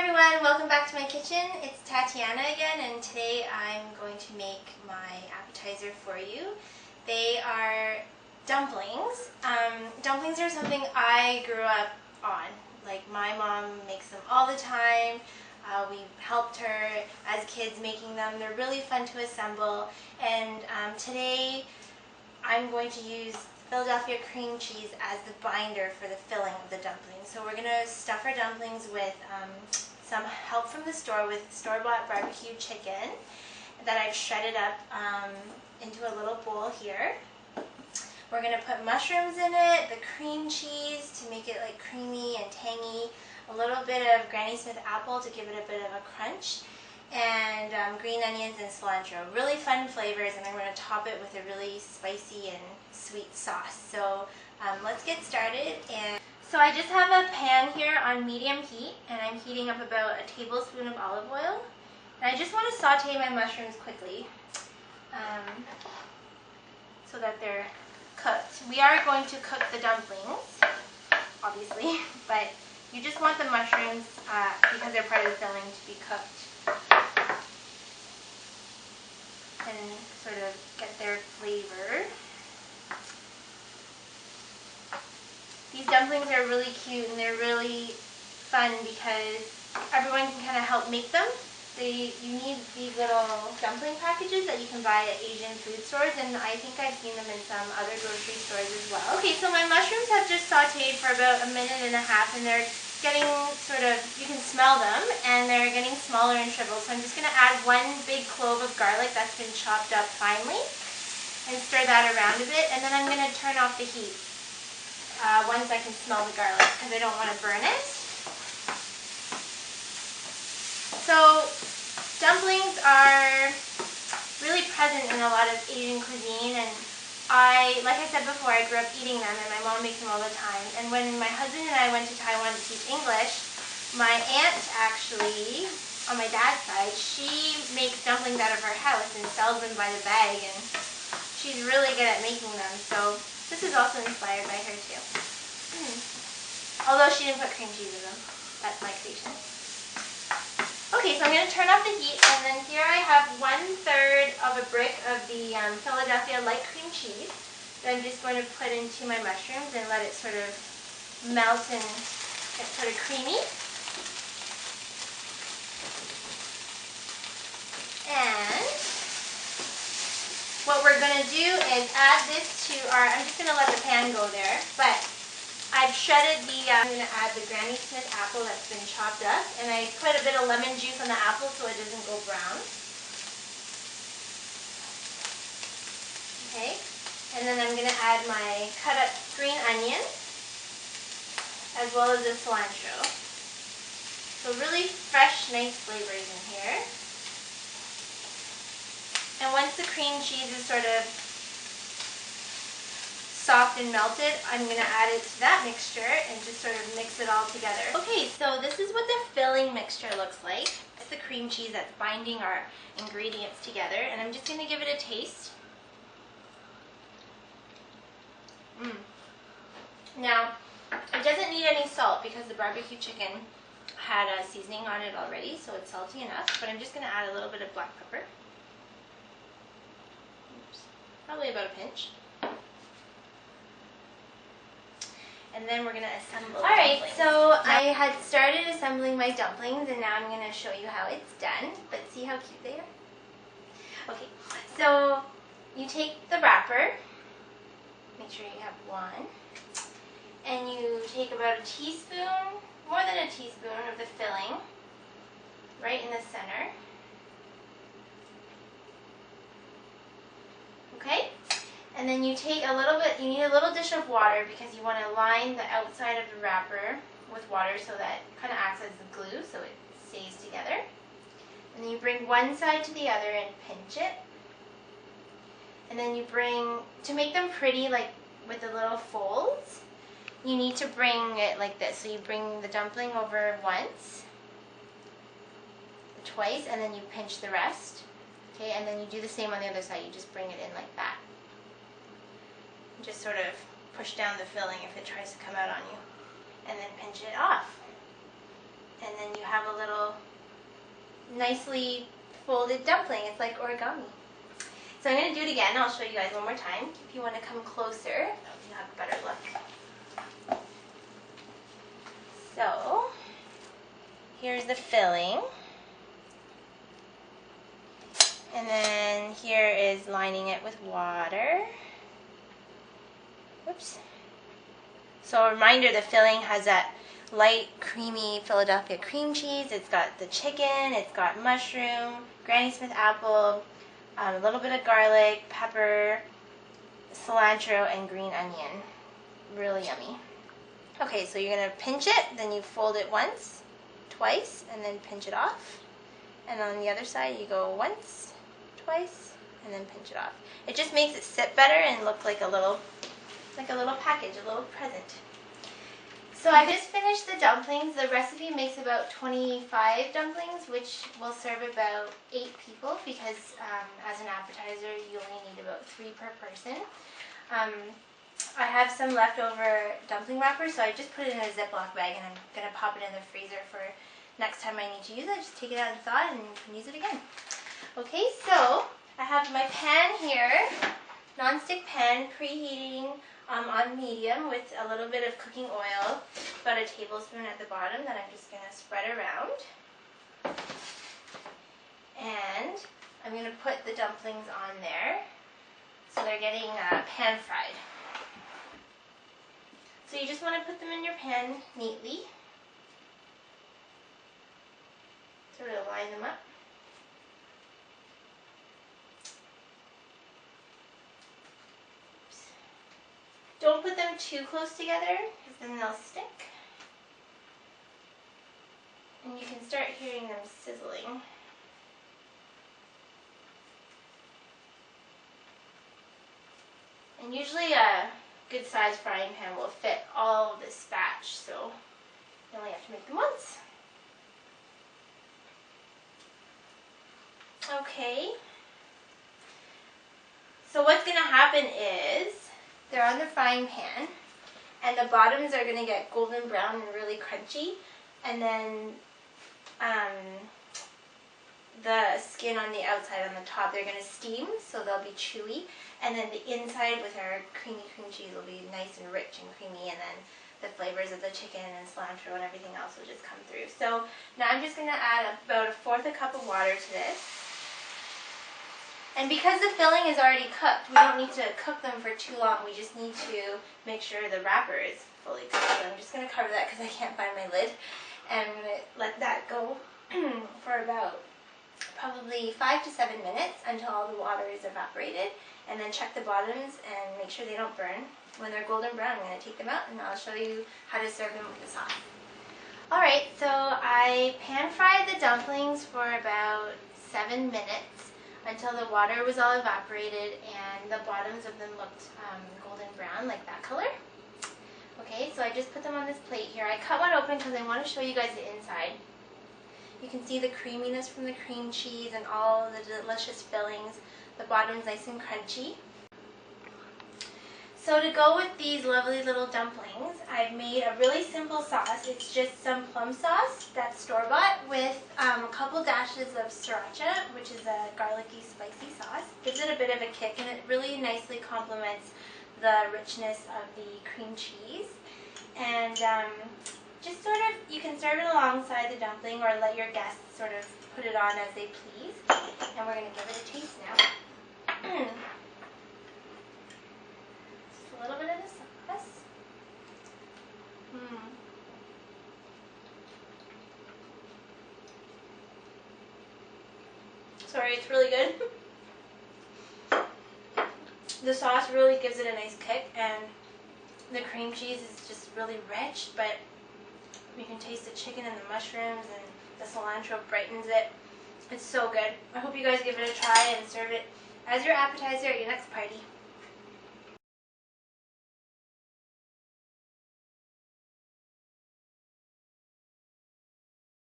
everyone, welcome back to my kitchen. It's Tatiana again, and today I'm going to make my appetizer for you. They are dumplings. Dumplings are something I grew up on. Like, my mom makes them all the time. We helped her as kids making them. They're really fun to assemble, and today I'm going to use Philadelphia cream cheese as the binder for the filling of the dumplings. So we're going to stuff our dumplings with some help from the store with store-bought barbecue chicken that I've shredded up into a little bowl here. We're going to put mushrooms in it, the cream cheese to make it like creamy and tangy, a little bit of Granny Smith apple to give it a bit of a crunch, and green onions and cilantro. Really fun flavors, and I'm going to top it with a really spicy and sweet sauce. So let's get started. And so I just have a pan here on medium heat, and I'm heating up about a tablespoon of olive oil. And I just want to saute my mushrooms quickly so that they're cooked. We are going to cook the dumplings, obviously, but you just want the mushrooms, because they're part of the filling, to be cooked and sort of get their flavor. These dumplings are really cute and they're really fun because everyone can kind of help make them. You need these little dumpling packages that you can buy at Asian food stores, and I think I've seen them in some other grocery stores as well. Okay, so my mushrooms have just sauteed for about a minute and a half, and they're getting sort of, you can smell them, and they're getting smaller and shriveled. So I'm just going to add one big clove of garlic that's been chopped up finely and stir that around a bit, and then I'm going to turn off the heat once I can smell the garlic because I don't want to burn it. So dumplings are really present in a lot of Asian cuisine, and like I said before, I grew up eating them, and my mom makes them all the time. And when my husband and I went to Taiwan to teach English, my aunt actually, on my dad's side, she makes dumplings out of her house and sells them by the bag, and she's really good at making them. So this is also inspired by her too. Although she didn't put cream cheese in them. That's my creation. Okay, so I'm going to turn off the heat, and then here I have 1/3 of a brick of the Philadelphia light cream cheese that I'm just going to put into my mushrooms and let it sort of melt and get sort of creamy. And what we're going to do is add this to I'm just going to let the pan go there, but I've shredded I'm going to add the Granny Smith apple that's been chopped up, and I put a bit of lemon juice on the apple so it doesn't go brown. Okay, and then I'm going to add my cut up green onion as well as the cilantro. So really fresh, nice flavors in here. And once the cream cheese is sort of soft and melted, I'm going to add it to that mixture and just sort of mix it all together. Okay, so this is what the filling mixture looks like. It's the cream cheese that's binding our ingredients together, and I'm just going to give it a taste. Now, it doesn't need any salt because the barbecue chicken had a seasoning on it already, so it's salty enough, but I'm just going to add a little bit of black pepper. Oops. Probably about a pinch. And then we're going to assemble. Alright, so I had started assembling my dumplings, and now I'm going to show you how it's done. But see how cute they are? Okay, so you take the wrapper, make sure you have one, and you take about a teaspoon, more than a teaspoon of the filling, right in the center. Okay? And then you take a little bit, you need a little dish of water because you want to line the outside of the wrapper with water so that it kind of acts as the glue so it stays together. And then you bring one side to the other and pinch it. And then you to make them pretty, like with the little folds, you need to bring it like this. So you bring the dumpling over once, twice, and then you pinch the rest. Okay, and then you do the same on the other side. You just bring it in like that. Just sort of push down the filling if it tries to come out on you, and then pinch it off. and then you have a little nicely folded dumpling. It's like origami. So I'm going to do it again. I'll show you guys one more time. If you want to come closer, you have a better look. So here's the filling. And then here is lining it with water. Whoops. So a reminder, the filling has that light, creamy Philadelphia cream cheese. It's got the chicken, it's got mushroom, Granny Smith apple, a little bit of garlic, pepper, cilantro, and green onion. Really yummy. Okay, so you're going to pinch it, then you fold it once, twice, and then pinch it off. And on the other side, you go once, twice, and then pinch it off. It just makes it sit better and look like a little package, a little present. So I just finished the dumplings. The recipe makes about 25 dumplings, which will serve about 8 people because as an appetizer you only need about 3 per person. I have some leftover dumpling wrappers, so I just put it in a Ziploc bag and I'm going to pop it in the freezer for next time I need to use it. Just take it out and thaw it and you can use it again. Okay, so I have my pan here, non-stick pan, preheating on medium with a little bit of cooking oil, about a tablespoon at the bottom that I'm just going to spread around. And I'm going to put the dumplings on there so they're getting pan fried. So you just want to put them in your pan neatly. Sort of line them up. Don't put them too close together because then they'll stick. And you can start hearing them sizzling. And usually a good sized frying pan will fit all of this batch, so you only have to make them once. Okay. So what's going to happen is they're on the frying pan, and the bottoms are going to get golden brown and really crunchy, and then the skin on the outside, on the top, they're going to steam, so they'll be chewy, and then the inside with our creamy cream cheese will be nice and rich and creamy, and then the flavors of the chicken and cilantro and everything else will just come through. So now I'm just going to add about 1/4 cup of water to this. And because the filling is already cooked, we don't need to cook them for too long. We just need to make sure the wrapper is fully cooked. So I'm just going to cover that because I can't find my lid. And I'm going to let that go for about probably 5 to 7 minutes until all the water is evaporated. And then check the bottoms and make sure they don't burn. When they're golden brown, I'm going to take them out and I'll show you how to serve them with the sauce. Alright, so I pan fried the dumplings for about 7 minutes until the water was all evaporated and the bottoms of them looked golden brown, like that color. Okay, so I just put them on this plate here. I cut one open because I want to show you guys the inside. You can see the creaminess from the cream cheese and all the delicious fillings. The bottom's nice and crunchy. So to go with these lovely little dumplings, I've made a really simple sauce. It's just some plum sauce that's store-bought with a couple dashes of sriracha, which is a garlicky, spicy sauce. Gives it a bit of a kick and it really nicely complements the richness of the cream cheese. And just sort of, you can serve it alongside the dumpling or let your guests sort of put it on as they please. And we're going to give it a taste now. Just a little bit of the sauce. Sorry, it's really good. The sauce really gives it a nice kick, and the cream cheese is just really rich, but you can taste the chicken and the mushrooms, and the cilantro brightens it. It's so good. I hope you guys give it a try and serve it as your appetizer at your next party.